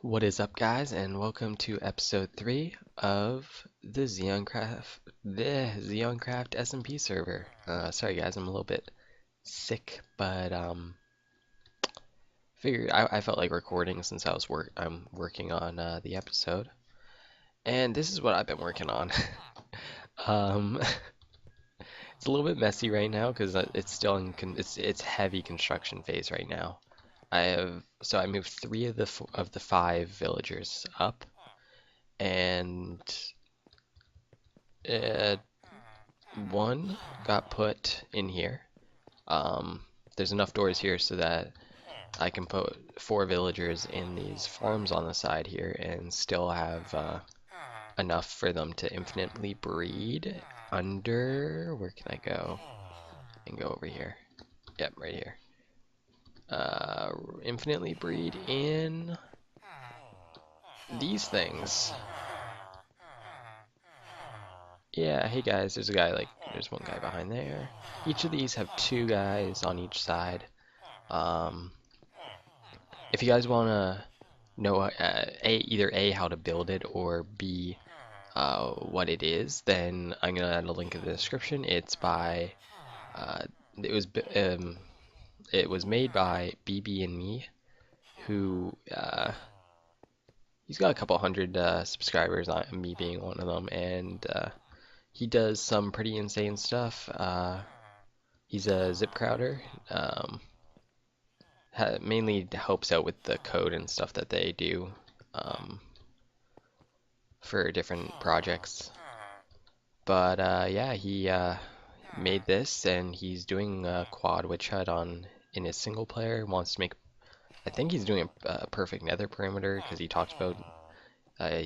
What is up, guys, and welcome to episode 3 of the ZeonCraft SMP server. Sorry, guys, I'm a little bit sick, but figured I felt like recording since I'm working on the episode, and this is what I've been working on. um, it's a little bit messy right now because it's still it's heavy construction phase right now. I moved three of the five villagers up, and uh, one got put in here. There's enough doors here so that I can put four villagers in these farms on the side here and still have enough for them to infinitely breed where can I go? And go over here. Yep, right here. Infinitely breed in these things. Yeah, hey guys, there's one guy behind there. Each of these have two guys on each side. Um, if you guys want to know either A, how to build it, or B, what it is, then I'm going to add a link in the description. It's by, uh, it was, it was made by BBinME, who, he's got a couple hundred subscribers, me being one of them, and he does some pretty insane stuff. He's a zip crowder. Mainly helps out with the code and stuff that they do for different projects. But yeah, he made this, and he's doing a quad witch hut in his single player. Wants to make, I think he's doing a perfect nether perimeter because he's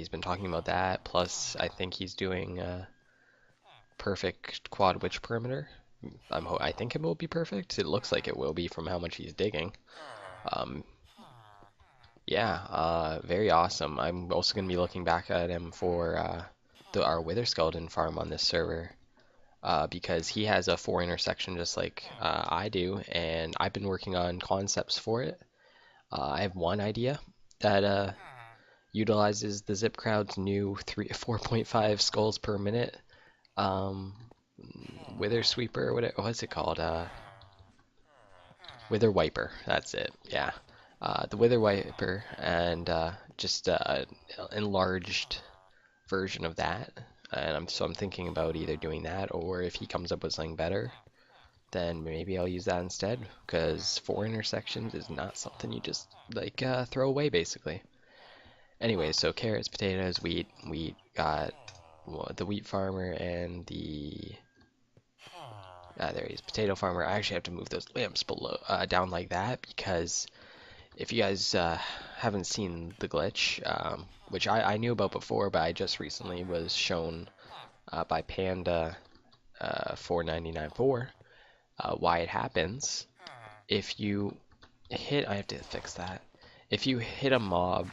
been talking about that. Plus, I think he's doing a perfect quad witch perimeter. I think it will be perfect. It looks like it will be from how much he's digging. Um, yeah, very awesome. I'm also going to be looking back at him for our Wither Skeleton farm on this server, because he has a 4 intersection just like I do, and I've been working on concepts for it. I have one idea that utilizes the Zip Crowd's new 4.5 skulls per minute Wither Sweeper, what's it called? Wither Wiper, that's it, yeah. The Wither Wiper, and just enlarged version of that. And I'm thinking about either doing that, or if he comes up with something better, then maybe I'll use that instead, because 4 intersections is not something you just like throw away basically. Anyway, so carrots, potatoes, wheat got the wheat farmer and the there he is, potato farmer. I actually have to move those lamps below down like that, because if you guys haven't seen the glitch, which I knew about before, but I just recently was shown by Panda 4994 why it happens. If you I have to fix that. If you hit a mob,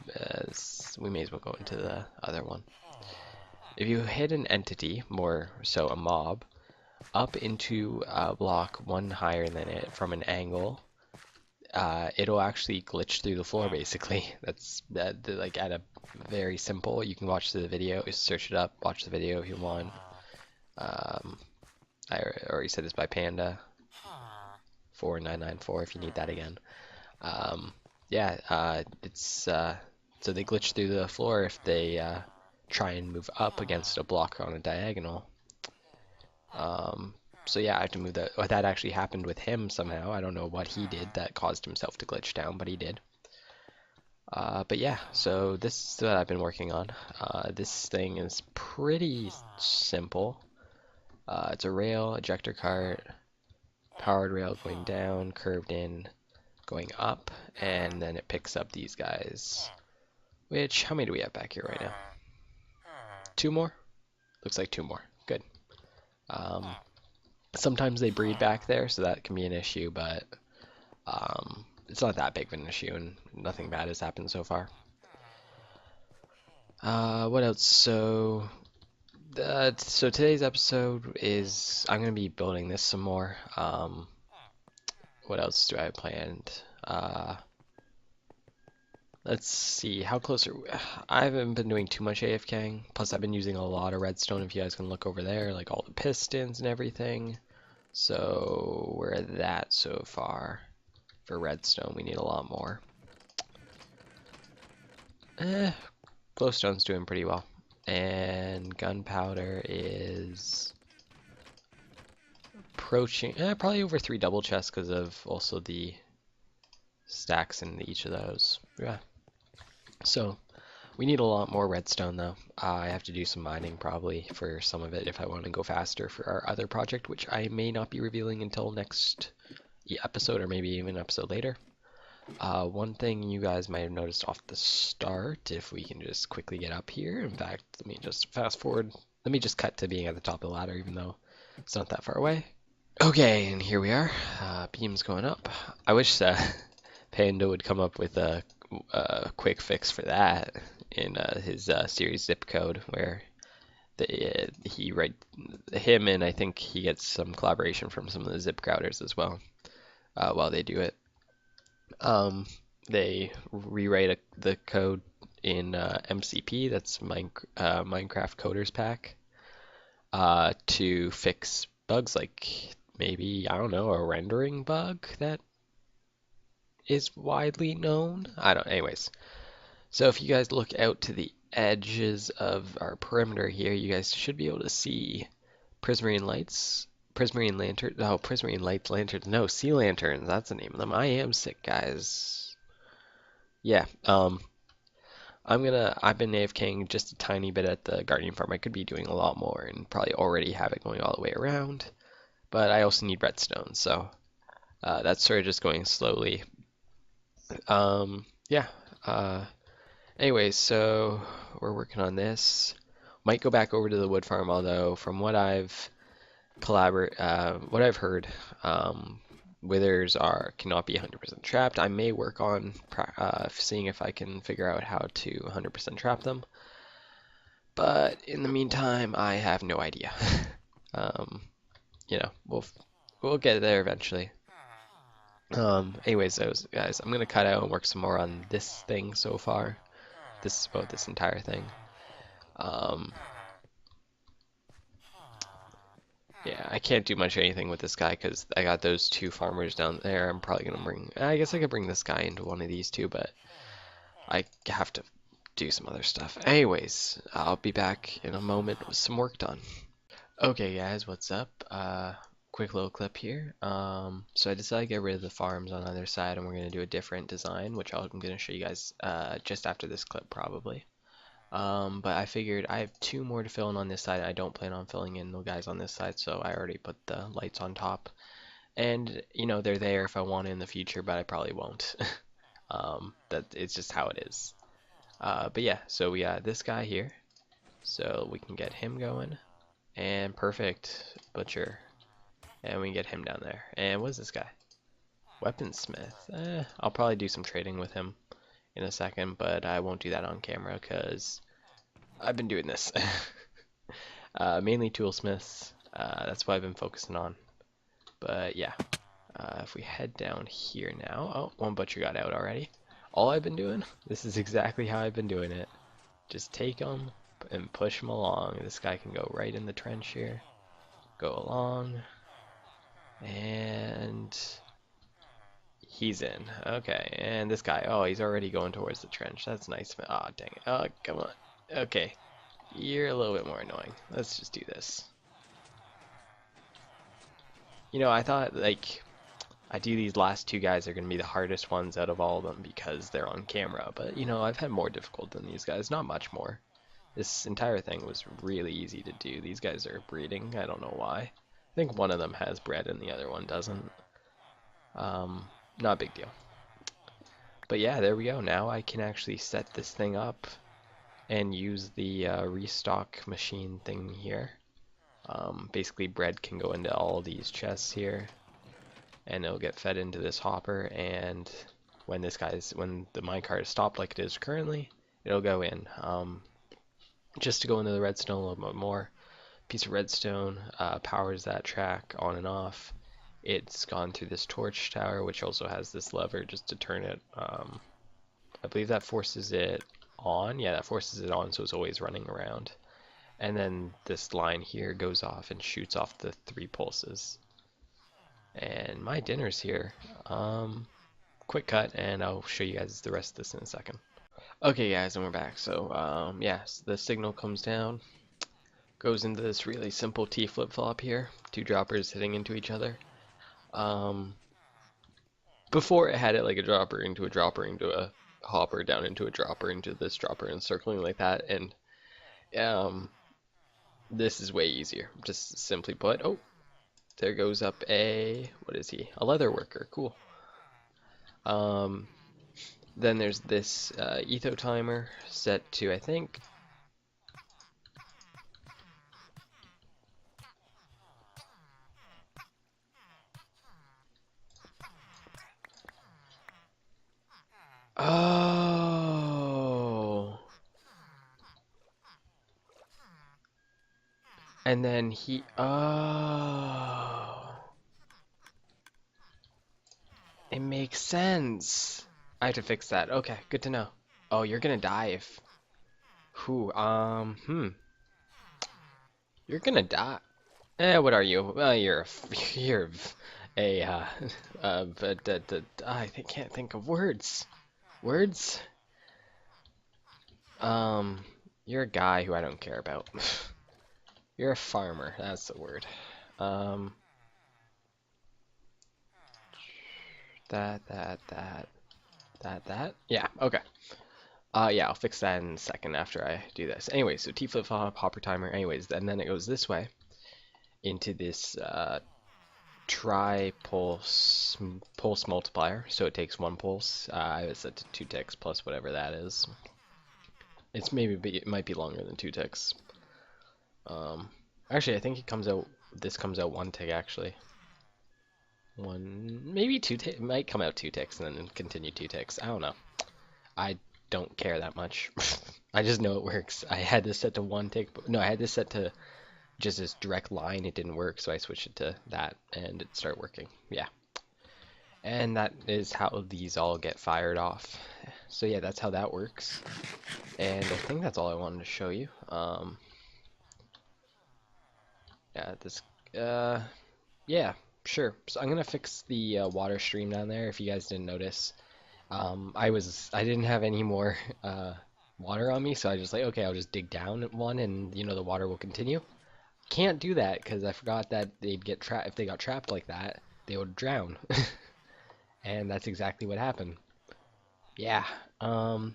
we may as well go into the other one. If you hit an entity, more so a mob, up into a block one higher than it from an angle, it'll actually glitch through the floor basically. That's like at a very simple. You can watch the video, search it up, watch the video if you want. I already said this by Panda 4994 if you need that again. Yeah, it's so they glitch through the floor if they try and move up against a block on a diagonal. So yeah, I have to move that. Oh, that actually happened with him somehow. I don't know what he did that caused himself to glitch down, but he did. But yeah, so this is what I've been working on. This thing is pretty simple. It's a rail, ejector cart, powered rail going down, curved in, going up, and then it picks up these guys. Which, how many do we have back here right now? 2 more? Looks like 2 more. Good. Sometimes they breed back there, so that can be an issue, but it's not that big of an issue, and nothing bad has happened so far. What else? So today's episode is I'm gonna be building this some more. What else do I have planned? Let's see, how close are we? I haven't been doing too much AFKing. Plus, I've been using a lot of redstone. If you guys can look over there, like all the pistons and everything. So we're at that so far. For redstone, we need a lot more. Glowstone's doing pretty well. And gunpowder is approaching, probably over 3 double chests because of also the stacks in each of those. Yeah. So we need a lot more redstone though. I have to do some mining probably for some of it if I want to go faster for our other project, which I may not be revealing until next episode or maybe even an episode later. One thing you guys might have noticed off the start, if we can just quickly get up here. In fact, let me just fast forward. Let me just cut to being at the top of the ladder, even though it's not that far away. Okay, and here we are. Beam's going up. I wish Panda would come up with a quick fix for that in his series zip code, where he write him and I think he gets some collaboration from some of the zip crowders as well while they do it. They rewrite the code in MCP, that's Minecraft Coders Pack, to fix bugs like maybe, I don't know, a rendering bug that is widely known. I don't, anyways. So if you guys look out to the edges of our perimeter here, you guys should be able to see prismarine lights. Prismarine lantern, oh, prismarine lights, lanterns, no, sea lanterns, that's the name of them. I am sick, guys. Yeah, I've been AFKing just a tiny bit at the Guardian Farm. I could be doing a lot more and probably already have it going all the way around. But I also need redstone, so that's sort of just going slowly. Yeah. Anyways, so we're working on this. Might go back over to the wood farm, although from what I've heard, withers cannot be 100% trapped. I may work on seeing if I can figure out how to 100% trap them. But in the meantime, I have no idea. You know, we'll get there eventually. Anyways, guys, I'm gonna cut out and work some more on this thing so far. This entire thing. Yeah, I can't do much anything with this guy because I got those 2 farmers down there. I'm probably gonna I guess I could bring this guy into one of these 2, but I have to do some other stuff. Anyways, I'll be back in a moment with some work done. Okay guys, what's up? Quick little clip here. So I decided to get rid of the farms on the other side and we're going to do a different design, which I'm going to show you guys just after this clip probably. But I figured I have 2 more to fill in on this side. I don't plan on filling in the guys on this side, so I already put the lights on top. And, you know, they're there if I want in the future, but I probably won't. That it's just how it is. But yeah, so we got this guy here. So we can get him going. And perfect, butcher. And we can get him down there. And what is this guy? Weaponsmith. I'll probably do some trading with him in a second, but I won't do that on camera because I've been doing this. Mainly toolsmiths. That's what I've been focusing on. But yeah, if we head down here now. Oh, one butcher got out already. All I've been doing, this is exactly how I've been doing it. Just take them and push them along. This guy can go right in the trench here. Go along. And he's in. Okay, and this guy, oh, he's already going towards the trench. That's nice. Oh, dang it. Oh, come on. Okay, you're a little bit more annoying. Let's just do this. You know, I thought, like, I do these last 2 guys are going to be the hardest ones out of all of them because they're on camera. But, you know, I've had more difficult than these guys. Not much more. This entire thing was really easy to do. These guys are breeding. I don't know why. I think one of them has bread and the other one doesn't. Not a big deal. But yeah, there we go. Now I can actually set this thing up and use the restock machine thing here. Basically, bread can go into all these chests here, and it'll get fed into this hopper. And when the minecart is stopped like it is currently, it'll go in. Just to go into the redstone a little bit more. Piece of redstone powers that track on and off. It's gone through this torch tower, which also has this lever just to turn it I believe that forces it on. Yeah, that forces it on, so it's always running around. And then this line here goes off and shoots off the 3 pulses. And my dinner's here. Quick cut, and I'll show you guys the rest of this in a second. Okay, guys, and we're back. So, yes, the signal comes down, goes into this really simple T flip-flop here. 2 droppers hitting into each other. Before it had it like a dropper into a hopper, down into a dropper, into this dropper, and circling like that. And this is way easier. Just simply put, oh, there goes up a, what is he? A leather worker, cool. Then there's this etho timer set to, I think, oh, and then he, oh, it makes sense. I have to fix that. Okay, good to know. Oh, you're gonna dive. Who, you're gonna die. What are you? Well, you're you're a can't think of words. Words? You're a guy who I don't care about. You're a farmer. That's the word. Um, that. Yeah. Okay. Yeah, I'll fix that in a second after I do this. Anyway, so T flip flop, hopper timer. Anyways, and then it goes this way into this tri-pulse multiplier. So it takes 1 pulse. I have it set to 2 ticks plus whatever that is. It's it might be longer than 2 ticks. Actually, I think it comes out. This comes out 1 tick actually. Maybe 2 ticks. It might come out 2 ticks and then continue 2 ticks. I don't know. I don't care that much. I just know it works. I had this set to 1 tick. No, I had this set to just this direct line. It didn't work, so I switched it to that, and it started working. Yeah. And that is how these all get fired off. So yeah, that's how that works. And I think that's all I wanted to show you. Yeah, yeah, sure. So I'm gonna fix the water stream down there. If you guys didn't notice, I didn't have any more water on me, so I just like, okay, I'll just dig down one, and the water will continue. Can't do that because I forgot that they'd get trapped. If they got trapped like that, they would drown. And that's exactly what happened. Yeah, I'll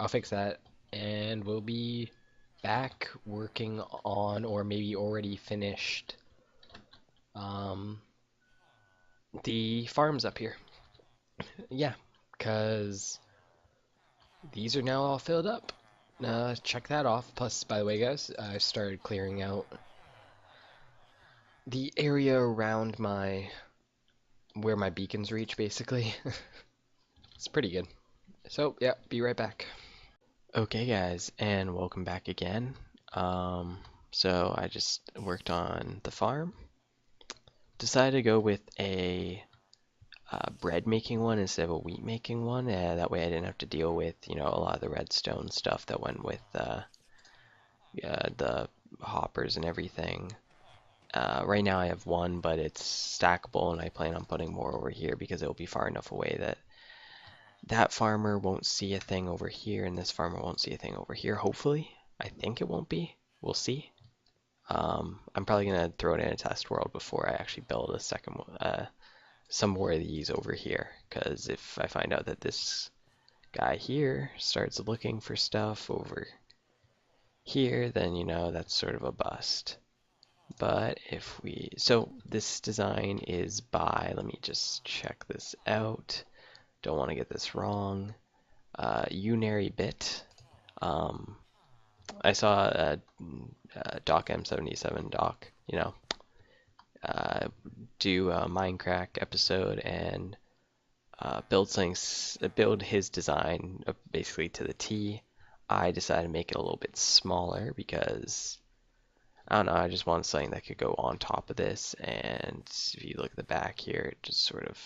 fix that, and we'll be back working on, or maybe already finished, the farms up here. Yeah, because these are now all filled up. Check that off. Plus, by the way, guys, I started clearing out the area around where my beacons reach, basically. It's pretty good. So, yeah, be right back. Okay, guys, and welcome back again. So I just worked on the farm. Decided to go with a bread making one instead of a wheat making one. That way I didn't have to deal with, a lot of the redstone stuff that went with the hoppers and everything. Right now I have one, but it's stackable, and I plan on putting more over here because it will be far enough away that that farmer won't see a thing over here, and this farmer won't see a thing over here, hopefully. I think it won't be. We'll see. I'm probably going to throw it in a test world before I actually build a second one. Some more of these over here, because if I find out that this guy here starts looking for stuff over here, then that's sort of a bust. But so this design is by, let me just check this out, don't want to get this wrong, UnaryBit. I saw Doc M77 Doc, do a Minecraft episode and build his design basically to the T. I decided to make it a little bit smaller because I don't know, I just wanted something that could go on top of this, and if you look at the back here, it just sort of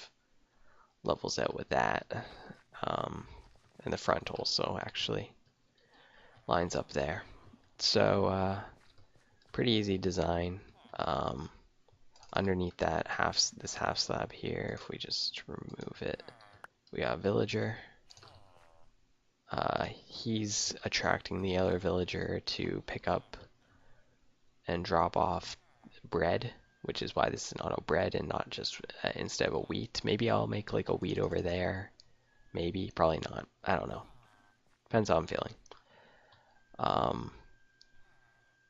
levels out with that. and the front also actually lines up there. So pretty easy design. Underneath that this half slab here, if we just remove it, we got a villager. He's attracting the other villager to pick up and drop off bread, which is why this is an auto bread and not just instead of a wheat. Maybe I'll make like a wheat over there. Maybe, probably not. I don't know. Depends how I'm feeling.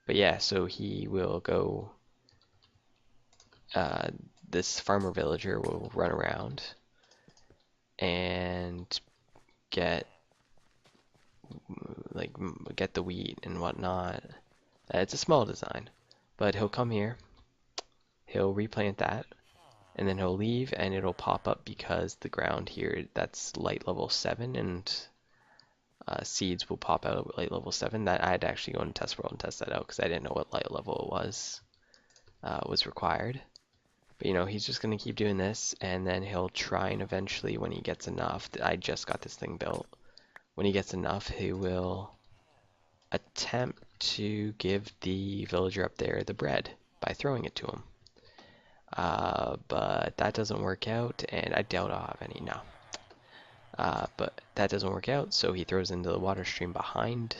But yeah, so he will go, this farmer villager will run around and get the wheat and whatnot. It's a small design, but he'll come here, he'll replant that, and then he'll leave and it'll pop up because the ground here, that's light level 7, and seeds will pop out at light level 7. That I had to actually go into test world and test that out because I didn't know what light level it was required. But you know, he's just going to keep doing this, and then he'll try and eventually, when he gets enough, I just got this thing built, when he gets enough, he will attempt to give the villager up there the bread by throwing it to him. But that doesn't work out, and I doubt I'll have any now. But that doesn't work out, so he throws into the water stream behind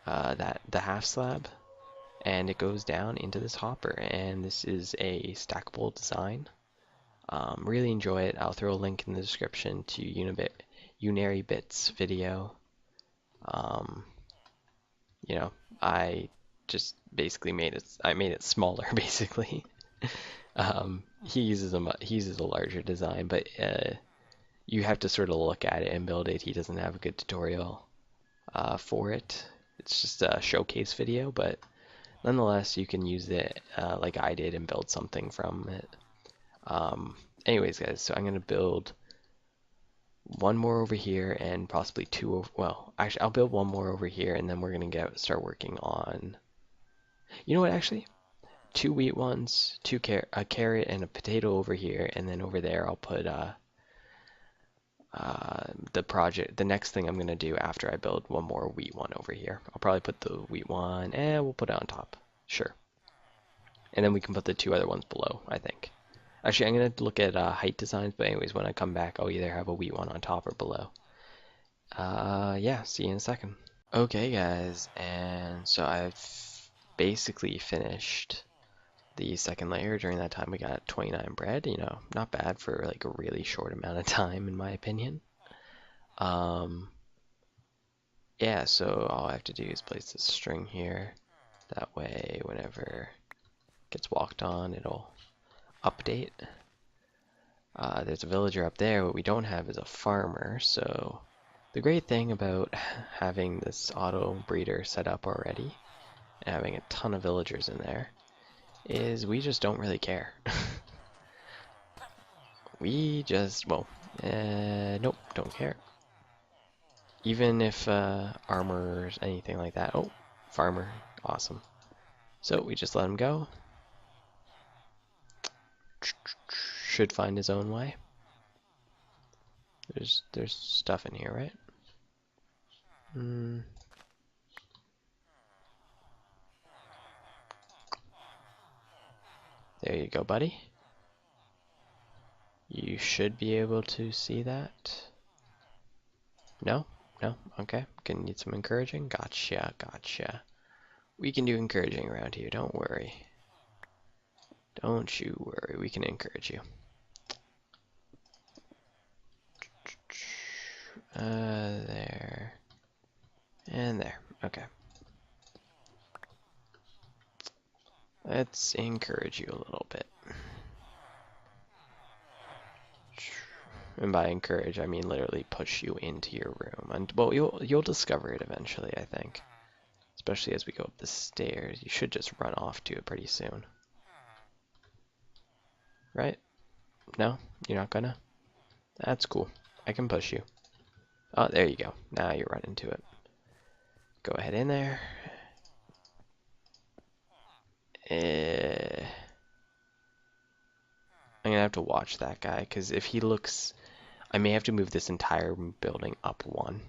the half slab, and it goes down into this hopper. And this is a stackable design. Really enjoy it. I'll throw a link in the description to UnaryBit's video. You know, I just basically made it smaller basically. He uses a larger design, but you have to sort of look at it and build it. He doesn't have a good tutorial for it. It's just a showcase video, but nonetheless, you can use it like I did and build something from it. Anyways, guys, so I'm gonna build one more over here and possibly two over, well, actually, I'll build one more over here, and then we're gonna start working on, you know what, actually, 2 wheat ones, a carrot and a potato over here, and then over there I'll put the next thing I'm gonna do after I build one more wheat one over here. I'll probably put the wheat one, and we'll put it on top, sure. And then we can put the 2 other ones below, I think. Actually, I'm gonna look at height designs, but anyways, when I come back, I'll either have a wheat one on top or below. Yeah, see you in a second. Okay, guys, and so I've basically finished the second layer. During that time, we got 29 bread. You know, not bad for like a really short amount of time, in my opinion. Yeah, so all I have to do is place this string here. That way, whenever it gets walked on, it'll update. There's a villager up there. What we don't have is a farmer, so the great thing about having this auto breeder set up already and having a ton of villagers in there is we just don't really care. We just, well, nope, don't care. Even if armor or anything like that. Oh, farmer, awesome. So we just let him go. Should find his own way. There's stuff in here, right? There you go, buddy. You should be able to see that. No? No? Okay. Gonna need some encouraging. Gotcha, gotcha. We can do encouraging around here, don't worry. Don't you worry, we can encourage you. There. And there. Okay. Let's encourage you a little bit. And by encourage, I mean literally push you into your room. And well, you'll discover it eventually, I think. Especially as we go up the stairs. You should just run off to it pretty soon. Right? No? You're not gonna? That's cool. I can push you. Oh, there you go. Now you're running to it. Go ahead in there. I'm gonna have to watch that guy, because if he looks... I may have to move this entire building up one.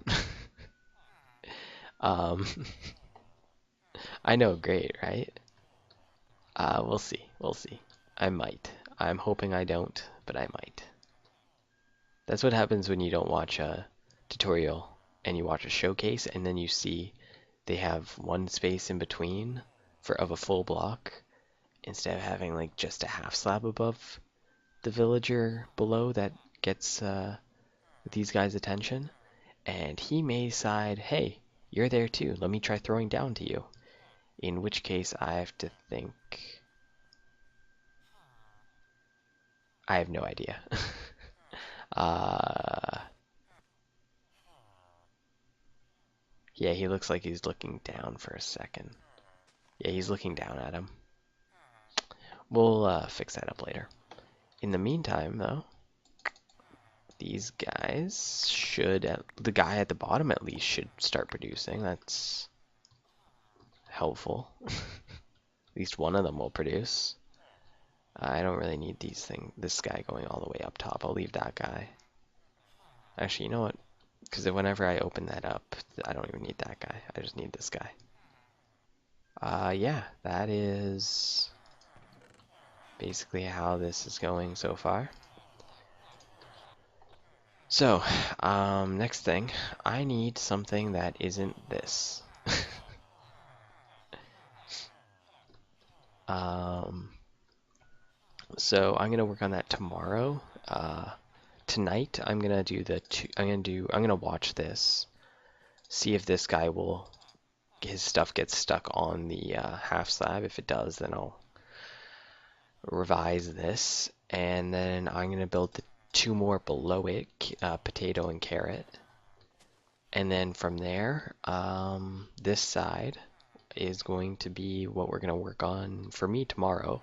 um, I know, great, right? We'll see. We'll see. I might. I'm hoping I don't, but I might. That's what happens when you don't watch a tutorial and you watch a showcase and then you see they have one space in between of a full block instead of having like just a half slab above the villager below that gets these guys' attention. And he may decide, hey, you're there too. Let me try throwing down to you. In which case I have to think. I have no idea. uh, yeah, he looks like he's looking down for a second. Yeah, he's looking down at him. We'll fix that up later. In the meantime, though, these guys should, the guy at the bottom at least should start producing. That's helpful. At least one of them will produce. I don't really need this guy going all the way up top. I'll leave that guy. Actually, you know what? Because whenever I open that up, I don't even need that guy. I just need this guy. Yeah, that is basically how this is going so far. So, next thing, I need something that isn't this. So I'm gonna work on that tomorrow. Tonight I'm gonna do I'm gonna watch this, see if this guy his stuff gets stuck on the half slab. If it does, then I'll revise this, and then I'm gonna build the two more below it, potato and carrot. And then from there, this side is going to be what we're going to work on for me tomorrow.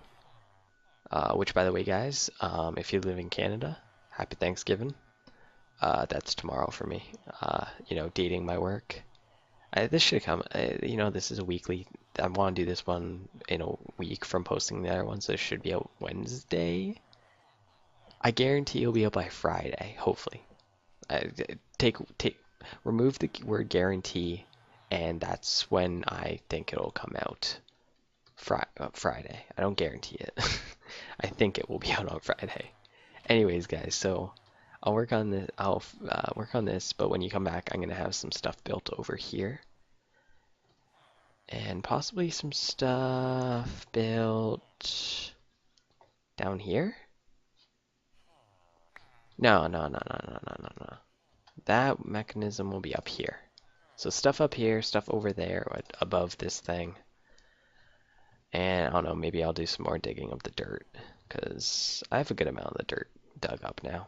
Which, by the way, guys, if you live in Canada, happy Thanksgiving. That's tomorrow for me. You know, dating my work. This should come, you know, this is a weekly. I want to do this one in a week from posting the other one, so it should be out Wednesday. I guarantee it'll be out by Friday, hopefully. Remove the word guarantee, and that's when I think it'll come out. Friday. I don't guarantee it. I think it will be out on Friday. Anyways, guys, so I'll work on this. I'll work on this, but when you come back, I'm gonna have some stuff built over here, and possibly some stuff built down here. No, no, no, no, no, no, no, no. That mechanism will be up here. So stuff up here, stuff over there, above this thing. And I don't know, maybe I'll do some more digging of the dirt, because I have a good amount of the dirt dug up now.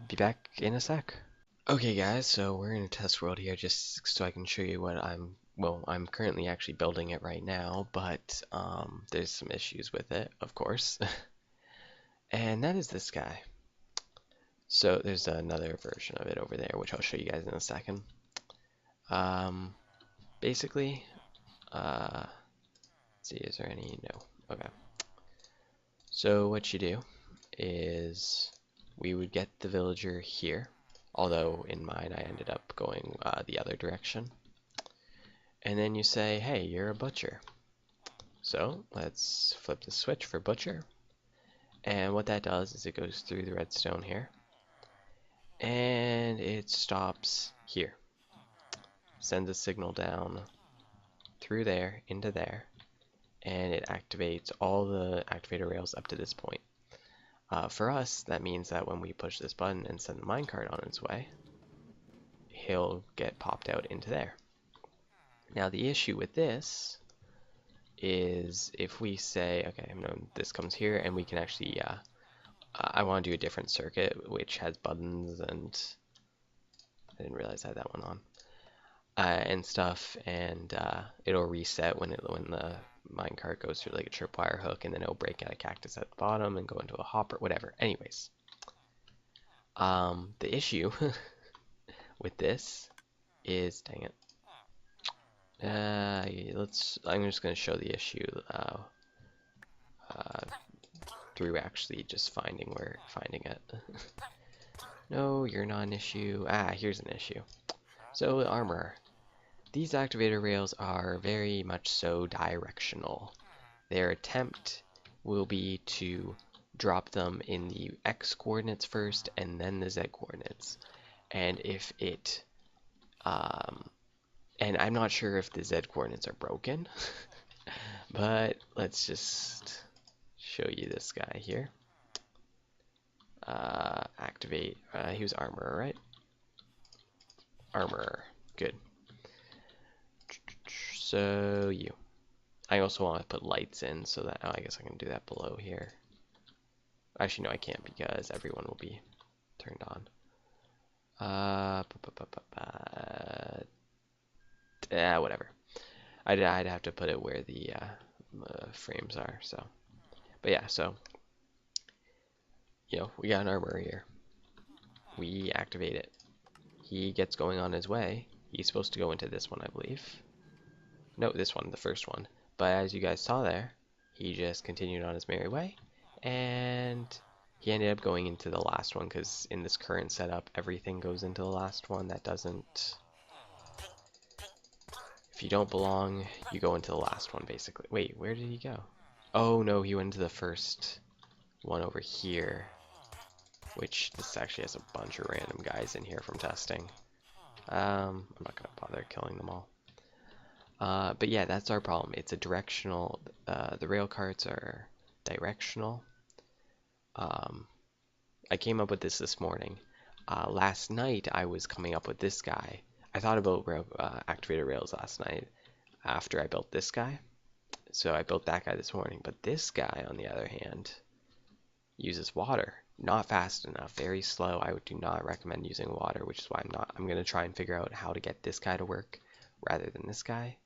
Be back in a sec. Okay guys, so we're in a test world here just so I can show you what I'm currently actually building it right now, but there's some issues with it, of course. And that is this guy. So there's another version of it over there, which I'll show you guys in a second. Basically, let's see, is there any? No. Okay. So what you do is we would get the villager here, although in mine I ended up going the other direction. And then you say, hey, you're a butcher. So let's flip the switch for butcher. And what that does is it goes through the redstone here. And it stops here. Sends a signal down through there into there. And it activates all the activator rails up to this point. For us, that means that when we push this button and send the minecart on its way, he'll get popped out into there. Now the issue with this is if we say, okay, this comes here, and we can actually, I want to do a different circuit which has buttons, and I didn't realize I had that one on, and stuff, and it'll reset when the minecart goes through like a tripwire hook, and then it'll break out a cactus at the bottom and go into a hopper, whatever. Anyways, the issue with this is, dang it. I'm just going to show the issue through actually just finding it. No, you're not an issue. Ah, here's an issue. So, armor. These activator rails are very much so directional. Their attempt will be to drop them in the X coordinates first and then the Z coordinates. And if it, and I'm not sure if the Z coordinates are broken, but let's just show you this guy here. Activate, he was armorer, right? Armorer, good. So I also want to put lights in so that, oh, I guess I can do that below here. Actually, no, I can't because everyone will be turned on. Whatever. I'd have to put it where the frames are. So, but yeah, so we got an armor here. We activate it. He gets going on his way. He's supposed to go into this one, I believe. No, this one, the first one. But as you guys saw there, he just continued on his merry way, and he ended up going into the last one because in this current setup, everything goes into the last one. That doesn't. If you don't belong, you go into the last one, basically. Wait, where did he go? Oh no, he went into the first one over here, which this actually has a bunch of random guys in here from testing. I'm not gonna bother killing them all. But yeah, that's our problem. It's a directional. The rail carts are directional. I came up with this morning. Last night I was coming up with this guy. I thought about activator rails last night after I built this guy. So I built that guy this morning. But this guy, on the other hand, uses water. Not fast enough, very slow. I do not recommend using water, which is why I'm going to try and figure out how to get this guy to work rather than this guy.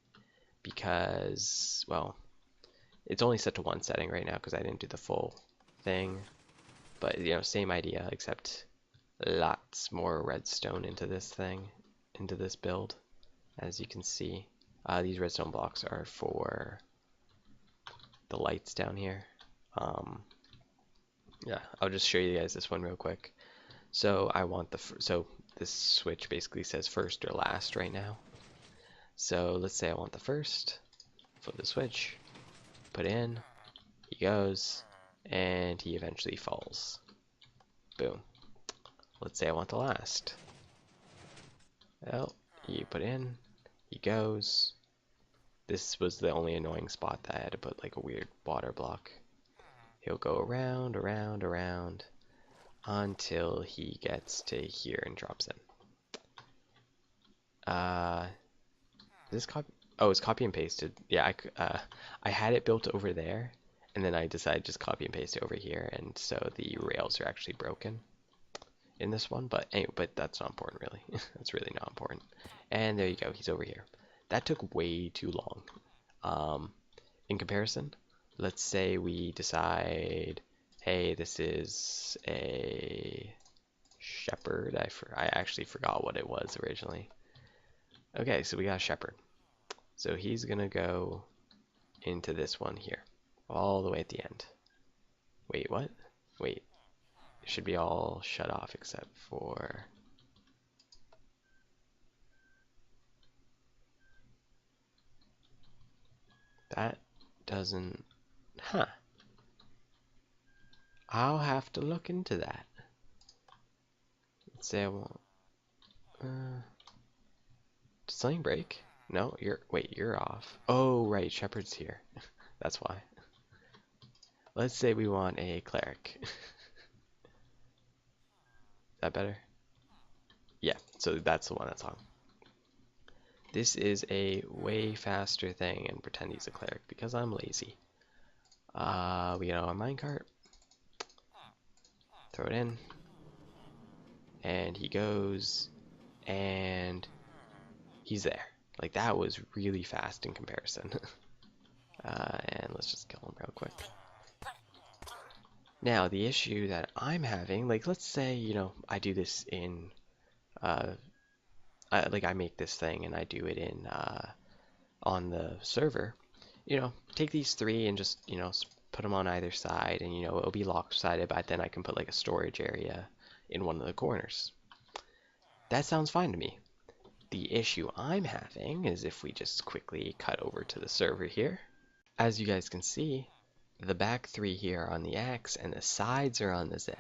Because, well, it's only set to one setting right now because I didn't do the full thing. But, same idea, except lots more redstone into this thing, into this build, as you can see. These redstone blocks are for the lights down here. Yeah, I'll just show you guys this one real quick. So I want so this switch basically says first or last right now. So let's say I want the first, flip the switch, put in, he goes, and he eventually falls. Boom. Let's say I want the last. Well, you put in, he goes. This was the only annoying spot that I had to put like a weird water block. He'll go around, around, around until he gets to here and drops in. This copy? Oh, it's copy and pasted. Yeah, I had it built over there, and then I decided just copy and paste it over here, and so the rails are actually broken in this one. But anyway, but that's not important really. That's really not important. And there you go. He's over here. That took way too long. In comparison, let's say we decide, hey, this is a shepherd. I actually forgot what it was originally. Okay, so we got a shepherd. So he's gonna go into this one here, all the way at the end. Wait, what? Wait, it should be all shut off except for... That doesn't... Huh. I'll have to look into that. Let's say I want... Did something break? No, you're off. Oh, right, Shepherd's here. That's why. Let's say we want a cleric. Is that better? Yeah, so that's the one that's on. This is a way faster thing, and pretend he's a cleric because I'm lazy. We get on minecart, throw it in, and he goes, and he's there. Like, that was really fast in comparison. And let's just kill him real quick. Now, the issue that I'm having, like, let's say, I do this in, like, I make this thing and I do it in, on the server. Take these three and just, put them on either side, and, it'll be lopsided, but then I can put, like, a storage area in one of the corners. That sounds fine to me. The issue I'm having is if we just quickly cut over to the server here. As you guys can see, the back three here are on the X and the sides are on the Z.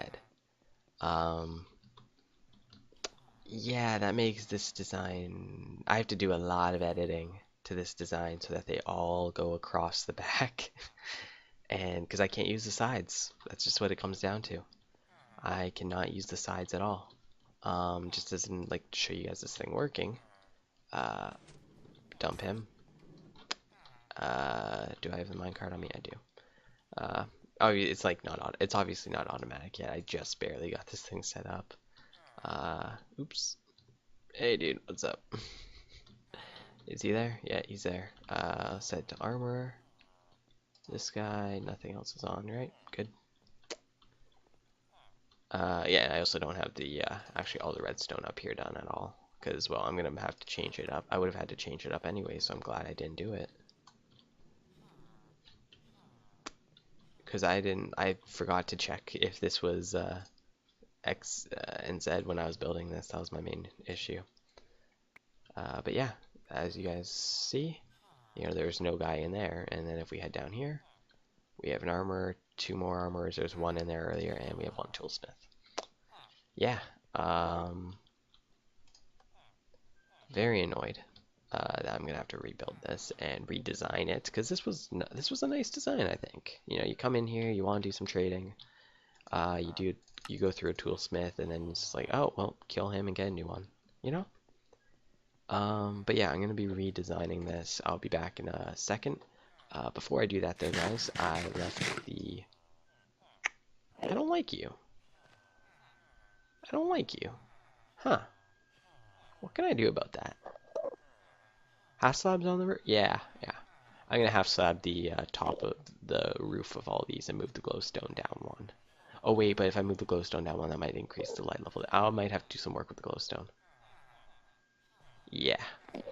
Yeah, that makes this design, I have to do a lot of editing to this design so that they all go across the back. And because I can't use the sides, that's just what it comes down to. I cannot use the sides at all. Just doesn't like to show you guys this thing working. Dump him. Do I have the minecart on me? I do. Oh, it's like it's obviously not automatic yet. I just barely got this thing set up. Oops. Hey dude, what's up? Is he there? Yeah, he's there. Set to armor. This guy, nothing else is on, right? Good. Yeah, I also don't have the, actually all the redstone up here done at all. Because, well, I'm going to have to change it up. I would have had to change it up anyway, so I'm glad I didn't do it. Because I forgot to check if this was, X and Z when I was building this. That was my main issue. But yeah, as you guys see, there's no guy in there. And then if we head down here, we have an armor, 2 more armors. There's 1 in there earlier, and we have 1 toolsmith. Yeah, very annoyed that I'm gonna have to rebuild this and redesign it because this was a nice design. I think you come in here, you want to do some trading, you go through a toolsmith, and then it's just like, oh well, kill him and get a new one, you know. But yeah, I'm gonna be redesigning this. I'll be back in a second. Before I do that though, guys, I left the. I don't like you. I don't like you. Huh. What can I do about that? Half slabs on the roof? Yeah, yeah. I'm gonna half slab the top of the roof of all these and move the glowstone down 1. Oh wait, but if I move the glowstone down 1, that might increase the light level. I might have to do some work with the glowstone. Yeah,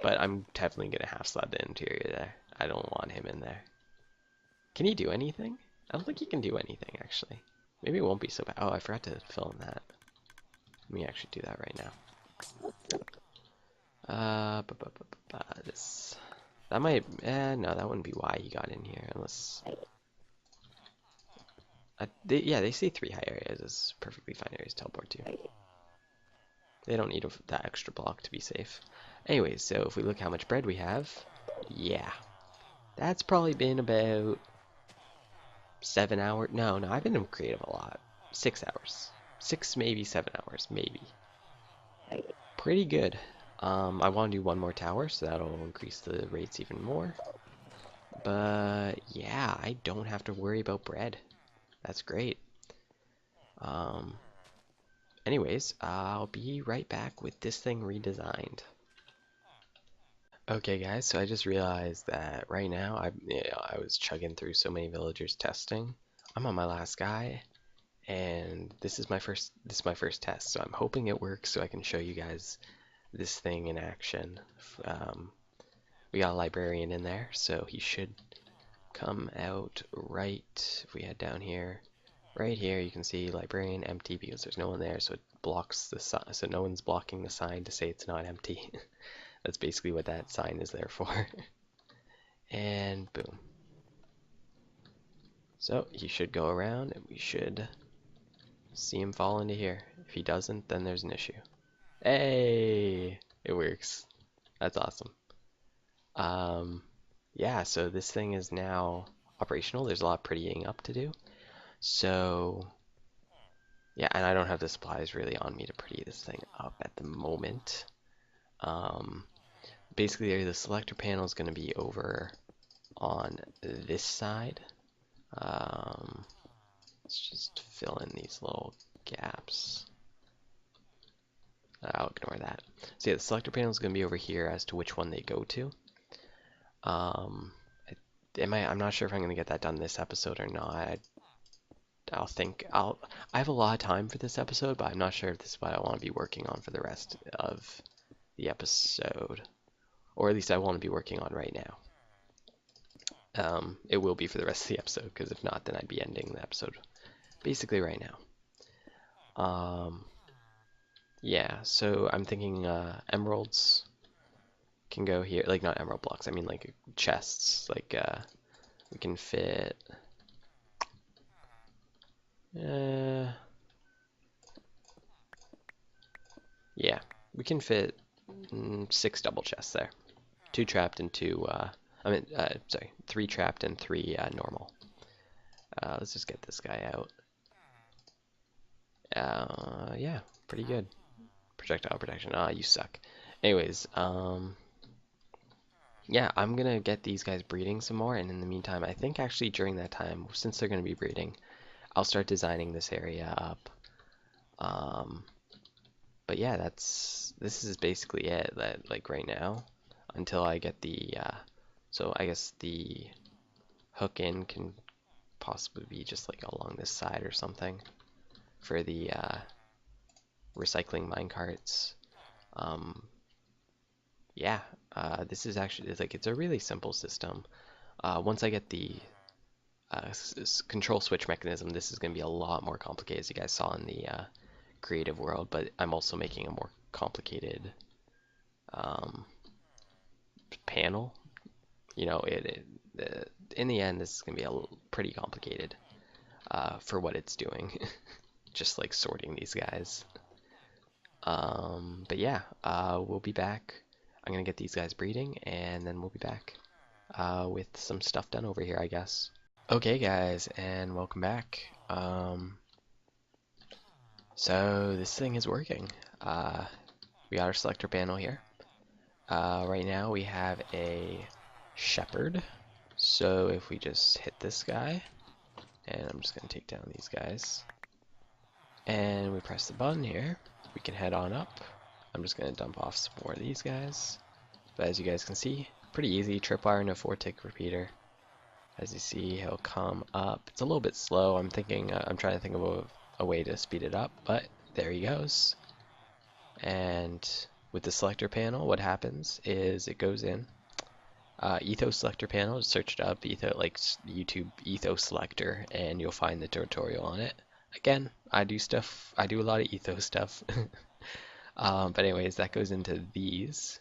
but I'm definitely gonna half slab the interior there. I don't want him in there. Can he do anything? I don't think he can do anything, actually. Maybe it won't be so bad. Oh, I forgot to fill in that. Let me actually do that right now. This. That might. No, that wouldn't be why he got in here, unless. Yeah, they say 3 high areas is perfectly fine areas to teleport to. They don't need that extra block to be safe. Anyways, so if we look how much bread we have, yeah, that's probably been about 7 hours. No, I've been creative a lot. 6 hours. 6, maybe 7 hours, maybe. Pretty good. I want to do 1 more tower, so that'll increase the rates even more. But yeah, I don't have to worry about bread. That's great. Anyways, I'll be right back with this thing redesigned. Okay guys, so I just realized that right now I was chugging through so many villagers testing. I'm on my last guy, and this is my first test, so I'm hoping it works so I can show you guys this thing in action. We got a librarian in there, so he should come out right if we head down here. Right here you can see librarian empty because there's no one there, so it blocks the sign, so no one's blocking the sign to say it's not empty. That's basically what that sign is there for. And boom. So he should go around and we should see him fall into here. If he doesn't, then there's an issue. Hey, it works. That's awesome. Yeah, so this thing is now operational. There's a lot of prettying up to do. So yeah, and I don't have the supplies really on me to pretty this thing up at the moment. Basically the selector panel is going to be over on this side. Let's just fill in these little gaps. I'll ignore that. So yeah, the selector panel is going to be over here as to which one they go to. I'm not sure if I'm going to get that done this episode or not. I have a lot of time for this episode, but I'm not sure if this is what I want to be working on for the rest of the episode. Or at least I want to be working on right now. It will be for the rest of the episode, because if not, then I'd be ending the episode basically right now. Yeah, so I'm thinking emeralds can go here, like not emerald blocks, I mean like chests, like we can fit uh yeah, we can fit 6 double chests there. 2 trapped and 2 sorry, 3 trapped and 3 normal. Let's just get this guy out. Yeah, pretty good. Projectile protection. Ah, you suck. Anyways, yeah, I'm gonna get these guys breeding some more, and in the meantime, I think actually during that time, since they're gonna be breeding, I'll start designing this area up. Um, but yeah, this is basically it. That like right now, until I get the so I guess the hook in can possibly be just like along this side or something for the recycling mine carts. Um, yeah, this is actually like it's a really simple system. Once I get the control switch mechanism, this is going to be a lot more complicated, as you guys saw in the creative world. But I'm also making a more complicated um, panel. You know, in the end, this is going to be pretty complicated for what it's doing. Just like sorting these guys. But yeah, we'll be back. I'm gonna get these guys breeding, and then we'll be back with some stuff done over here, I guess. Okay, guys, and welcome back. So this thing is working. We got our selector panel here. Right now we have a shepherd. So if we just hit this guy, and I'm just gonna take down these guys, and we press the button here, we can head on up. I'm just gonna dump off some more of these guys. But as you guys can see, pretty easy. Tripwire and a 4-tick repeater. As you see, he'll come up. It's a little bit slow. I'm trying to think of a way to speed it up, but there he goes. And with the selector panel, what happens is it goes in. Ethos selector panel, just search it up, like YouTube ethos selector, and you'll find the tutorial on it. Again, I do a lot of ethos stuff. But anyways, that goes into these.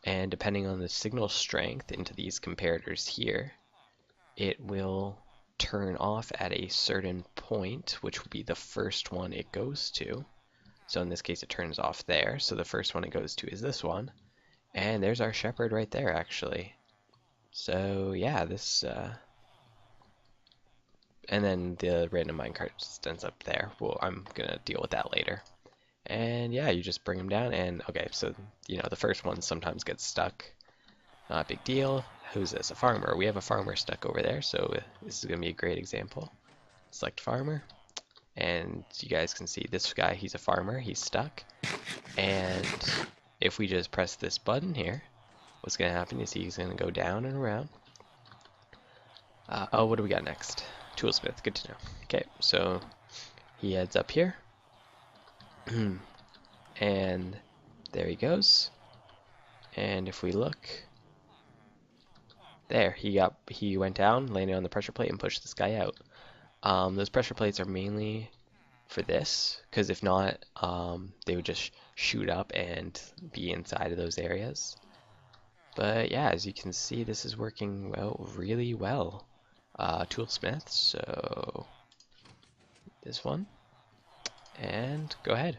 And depending on the signal strength into these comparators here, it will turn off at a certain point, which will be the first one it goes to. So in this case, it turns off there. So the first one it goes to is this one. And there's our shepherd right there, actually. So yeah, and then the random minecart just ends up there. Well, I'm gonna deal with that later. And yeah, you just bring them down, and okay, so you know the first one sometimes gets stuck. Not a big deal. Who's this? A farmer. We have a farmer stuck over there, so this is gonna be a great example. Select farmer, and you guys can see this guy. He's a farmer. He's stuck, and if we just press this button here, what's gonna happen is he's gonna go down and around. Oh, what do we got next? Toolsmith. Good to know. Okay, so he heads up here. And there he goes. And if we look, there he went down, landed on the pressure plate, and pushed this guy out. Those pressure plates are mainly for this, because if not, they would just shoot up and be inside of those areas. But yeah, as you can see, this is working really well. Toolsmith, so this one, and go ahead.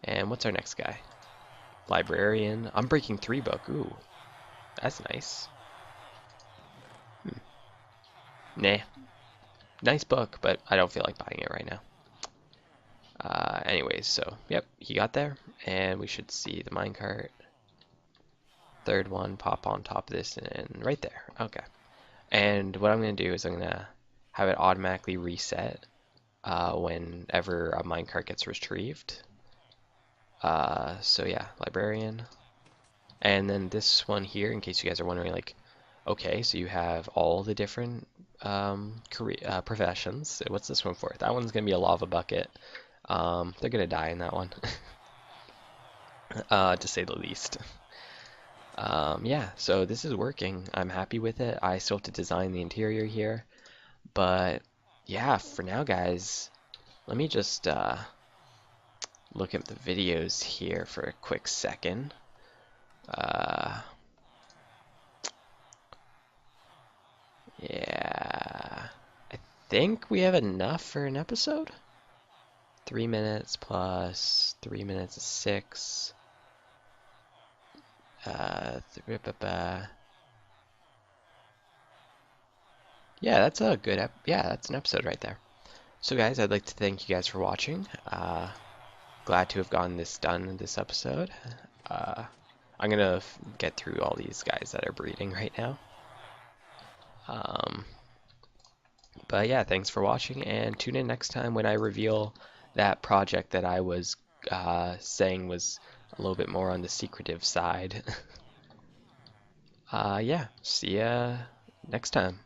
And what's our next guy? Librarian. I'm breaking 3 book. Ooh, that's nice. Nah. Nice book, but I don't feel like buying it right now. Anyways, so, yep, he got there, and we should see the minecart. Third one pop on top of this, and right there. Okay. And what I'm going to do is I'm going to have it automatically reset whenever a minecart gets retrieved. So yeah, librarian. And then this one here, in case you guys are wondering, like, okay, so you have all the different professions. What's this one for? That one's gonna be a lava bucket. They're gonna die in that one, to say the least. Yeah, so this is working. I'm happy with it. I still have to design the interior here, but yeah, for now, guys, let me just look at the videos here for a quick second. Yeah, I think we have enough for an episode. 3 minutes plus 3 minutes is 6. Yeah, that's a good yeah, that's an episode right there. So guys, I'd like to thank you guys for watching. Glad to have gotten this done in this episode. I'm gonna get through all these guys that are breeding right now. But yeah, thanks for watching, and tune in next time when I reveal that project that I was saying was a little bit more on the secretive side. Yeah, see ya next time.